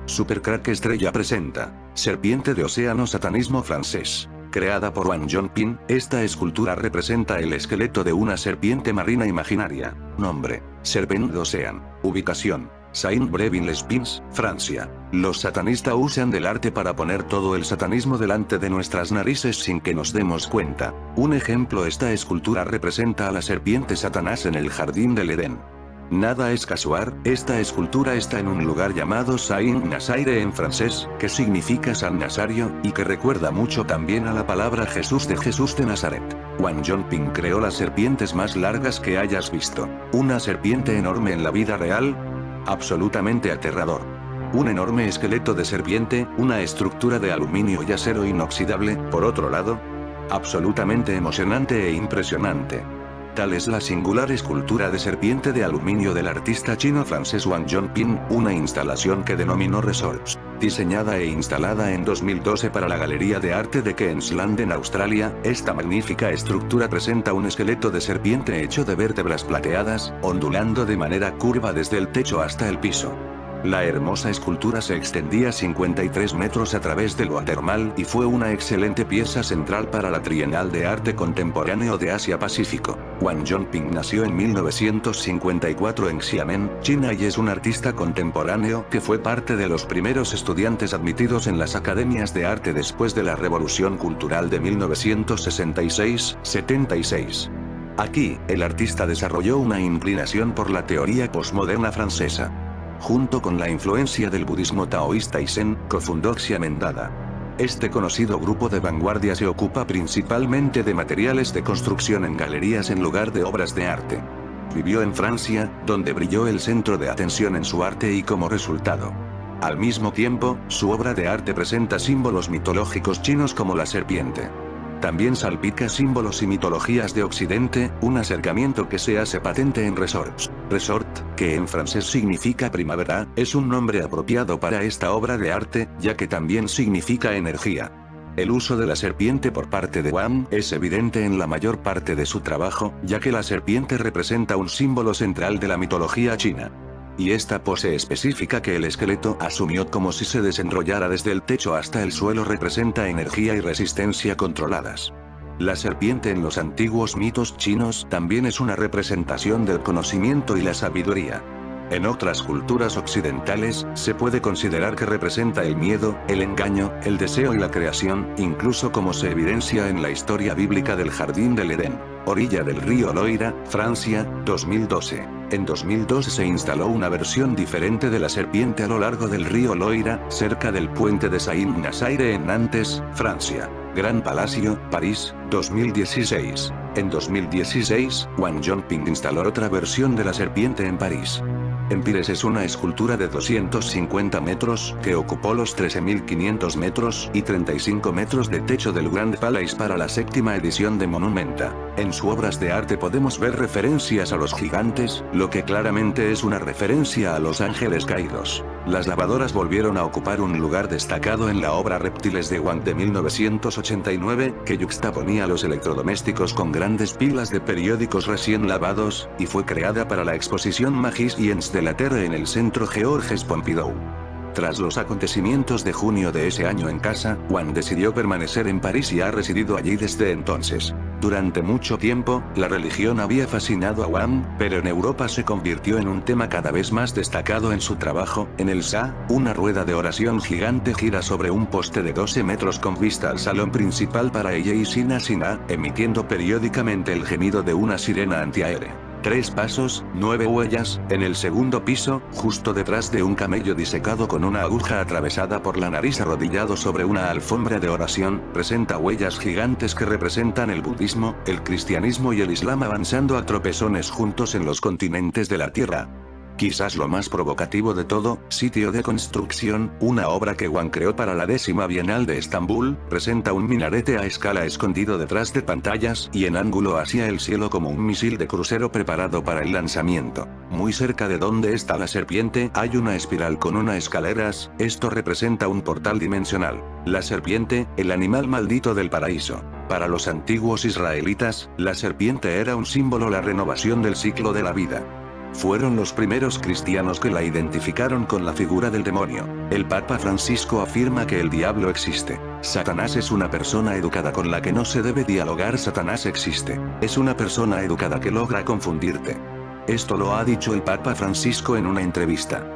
Supercrack Estrella presenta Serpiente de Océano Satanismo francés. Creada por Wang Yongping, esta escultura representa el esqueleto de una serpiente marina imaginaria. Nombre: Serpent d'Océan. Ubicación: Saint-Brevin-les-Pins, Francia. Los satanistas usan del arte para poner todo el satanismo delante de nuestras narices sin que nos demos cuenta. Un ejemplo: esta escultura representa a la serpiente Satanás en el jardín del Edén. Nada es casual, esta escultura está en un lugar llamado Saint-Nazaire en francés, que significa San Nazario, y que recuerda mucho también a la palabra Jesús de Nazaret. Wang Yongping creó las serpientes más largas que hayas visto. Una serpiente enorme en la vida real. Absolutamente aterrador. Un enorme esqueleto de serpiente, una estructura de aluminio y acero inoxidable, por otro lado. Absolutamente emocionante e impresionante. Tal es la singular escultura de serpiente de aluminio del artista chino-francés Wang Yongping, una instalación que denominó Resorts, diseñada e instalada en 2012 para la Galería de Arte de Queensland en Australia. Esta magnífica estructura presenta un esqueleto de serpiente hecho de vértebras plateadas, ondulando de manera curva desde el techo hasta el piso. La hermosa escultura se extendía 53 metros a través del watermal y fue una excelente pieza central para la Trienal de Arte Contemporáneo de Asia-Pacífico. Wang Yongping nació en 1954 en Xiamen, China y es un artista contemporáneo que fue parte de los primeros estudiantes admitidos en las academias de arte después de la Revolución Cultural de 1966-76. Aquí, el artista desarrolló una inclinación por la teoría posmoderna francesa. Junto con la influencia del budismo taoísta y Zen, cofundó Xiamen Dada. Este conocido grupo de vanguardia se ocupa principalmente de materiales de construcción en galerías en lugar de obras de arte. Vivió en Francia, donde brilló el centro de atención en su arte y como resultado. Al mismo tiempo, su obra de arte presenta símbolos mitológicos chinos como la serpiente. También salpica símbolos y mitologías de Occidente, un acercamiento que se hace patente en Resorts. Resort, que en francés significa primavera, es un nombre apropiado para esta obra de arte, ya que también significa energía. El uso de la serpiente por parte de Wang es evidente en la mayor parte de su trabajo, ya que la serpiente representa un símbolo central de la mitología china. Y esta pose específica que el esqueleto asumió como si se desenrollara desde el techo hasta el suelo representa energía y resistencia controladas. La serpiente en los antiguos mitos chinos también es una representación del conocimiento y la sabiduría. En otras culturas occidentales, se puede considerar que representa el miedo, el engaño, el deseo y la creación, incluso como se evidencia en la historia bíblica del Jardín del Edén. Orilla del río Loira, Francia, 2012. En 2012 se instaló una versión diferente de la serpiente a lo largo del río Loira, cerca del puente de Saint-Nazaire en Nantes, Francia. Gran Palacio, París, 2016. En 2016, Wang Yongping instaló otra versión de la serpiente en París. Empires es una escultura de 250 metros, que ocupó los 13.500 metros y 35 metros de techo del Grand Palais para la séptima edición de Monumenta. En sus obras de arte podemos ver referencias a los gigantes, lo que claramente es una referencia a los ángeles caídos. Las lavadoras volvieron a ocupar un lugar destacado en la obra Reptiles de Wang de 1989, que yuxtaponía los electrodomésticos con grandes pilas de periódicos recién lavados, y fue creada para la exposición Magiciens de la Terre en el Centro Georges Pompidou. Tras los acontecimientos de junio de ese año en casa, Wang decidió permanecer en París y ha residido allí desde entonces. Durante mucho tiempo, la religión había fascinado a Wang, pero en Europa se convirtió en un tema cada vez más destacado en su trabajo. En el SA, una rueda de oración gigante gira sobre un poste de 12 metros con vista al salón principal para ella y Sina Sina, emitiendo periódicamente el gemido de una sirena antiaérea. 3 pasos, 9 huellas, en el segundo piso, justo detrás de un camello disecado con una aguja atravesada por la nariz arrodillado sobre una alfombra de oración, presenta huellas gigantes que representan el budismo, el cristianismo y el islam avanzando a tropezones juntos en los continentes de la tierra. Quizás lo más provocativo de todo, Sitio de Construcción, una obra que Wang creó para la 10ª Bienal de Estambul, presenta un minarete a escala escondido detrás de pantallas y en ángulo hacia el cielo como un misil de crucero preparado para el lanzamiento. Muy cerca de donde está la serpiente hay una espiral con unas escaleras, esto representa un portal dimensional. La serpiente, el animal maldito del paraíso. Para los antiguos israelitas, la serpiente era un símbolo, la renovación del ciclo de la vida. Fueron los primeros cristianos que la identificaron con la figura del demonio. El Papa Francisco afirma que el diablo existe. Satanás es una persona educada con la que no se debe dialogar. Satanás existe. Es una persona educada que logra confundirte. Esto lo ha dicho el Papa Francisco en una entrevista.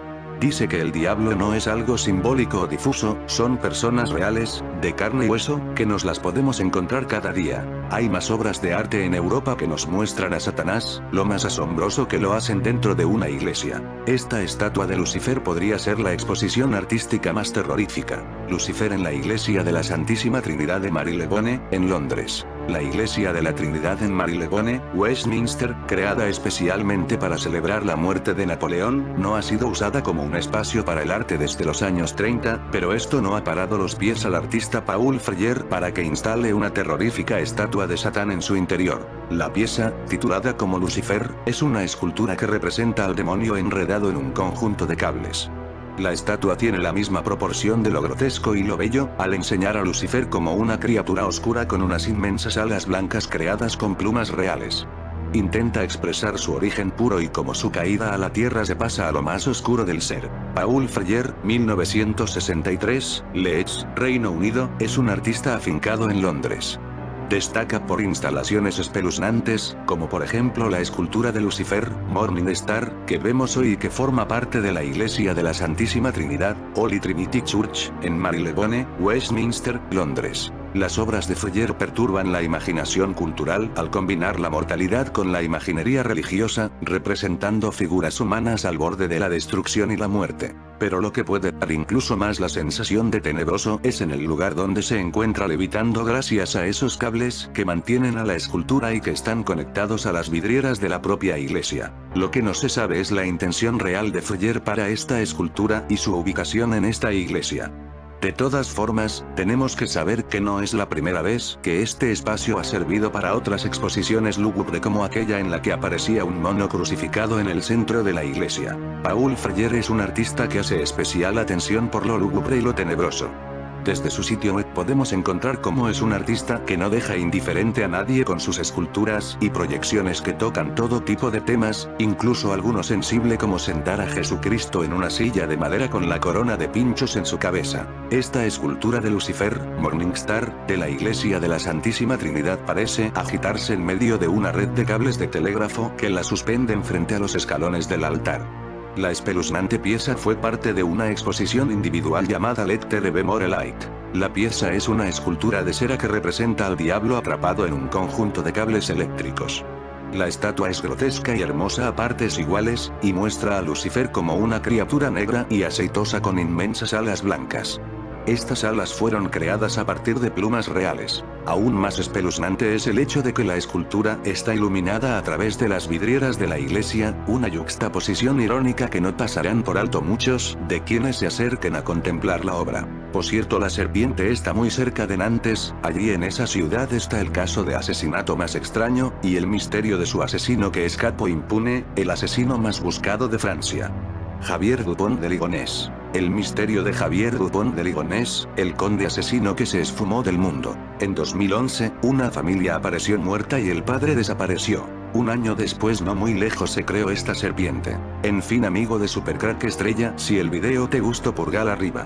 Dice que el diablo no es algo simbólico o difuso, son personas reales, de carne y hueso, que nos las podemos encontrar cada día. Hay más obras de arte en Europa que nos muestran a Satanás, lo más asombroso que lo hacen dentro de una iglesia. Esta estatua de Lucifer podría ser la exposición artística más terrorífica. Lucifer en la iglesia de la Santísima Trinidad de Marylebone, en Londres. La Iglesia de la Trinidad en Marylebone, Westminster, creada especialmente para celebrar la muerte de Napoleón, no ha sido usada como un espacio para el arte desde los años 30, pero esto no ha parado los pies al artista Paul Freyer para que instale una terrorífica estatua de Satán en su interior. La pieza, titulada como Lucifer, es una escultura que representa al demonio enredado en un conjunto de cables. La estatua tiene la misma proporción de lo grotesco y lo bello, al enseñar a Lucifer como una criatura oscura con unas inmensas alas blancas creadas con plumas reales. Intenta expresar su origen puro y cómo su caída a la tierra se pasa a lo más oscuro del ser. Paul Freyer, 1963, Leeds, Reino Unido, es un artista afincado en Londres. Destaca por instalaciones espeluznantes, como por ejemplo la escultura de Lucifer, Morning Star, que vemos hoy y que forma parte de la iglesia de la Santísima Trinidad, Holy Trinity Church, en Marylebone, Westminster, Londres. Las obras de Freyer perturban la imaginación cultural al combinar la mortalidad con la imaginería religiosa, representando figuras humanas al borde de la destrucción y la muerte. Pero lo que puede dar incluso más la sensación de tenebroso es en el lugar donde se encuentra levitando gracias a esos cables que mantienen a la escultura y que están conectados a las vidrieras de la propia iglesia. Lo que no se sabe es la intención real de Freyer para esta escultura y su ubicación en esta iglesia. De todas formas, tenemos que saber que no es la primera vez que este espacio ha servido para otras exposiciones lúgubre como aquella en la que aparecía un mono crucificado en el centro de la iglesia. Paul Freyer es un artista que hace especial atención por lo lúgubre y lo tenebroso. Desde su sitio web podemos encontrar cómo es un artista que no deja indiferente a nadie con sus esculturas y proyecciones que tocan todo tipo de temas, incluso alguno sensible como sentar a Jesucristo en una silla de madera con la corona de pinchos en su cabeza. Esta escultura de Lucifer, Morning Star, de la iglesia de la Santísima Trinidad parece agitarse en medio de una red de cables de telégrafo que la suspenden frente a los escalones del altar. La espeluznante pieza fue parte de una exposición individual llamada Let There Be More Light. La pieza es una escultura de cera que representa al diablo atrapado en un conjunto de cables eléctricos. La estatua es grotesca y hermosa a partes iguales, y muestra a Lucifer como una criatura negra y aceitosa con inmensas alas blancas. Estas alas fueron creadas a partir de plumas reales. Aún más espeluznante es el hecho de que la escultura está iluminada a través de las vidrieras de la iglesia, una yuxtaposición irónica que no pasarán por alto muchos de quienes se acerquen a contemplar la obra. Por cierto, la serpiente está muy cerca de Nantes, allí en esa ciudad está el caso de asesinato más extraño, y el misterio de su asesino que escapó impune, el asesino más buscado de Francia. Javier Dupont de Ligonnès. El misterio de Javier Dupont de Ligonnès, el conde asesino que se esfumó del mundo. En 2011, una familia apareció muerta y el padre desapareció. Un año después, no muy lejos, se creó esta serpiente. En fin, amigo de Supercrack Estrella, si el video te gustó, pulgar arriba.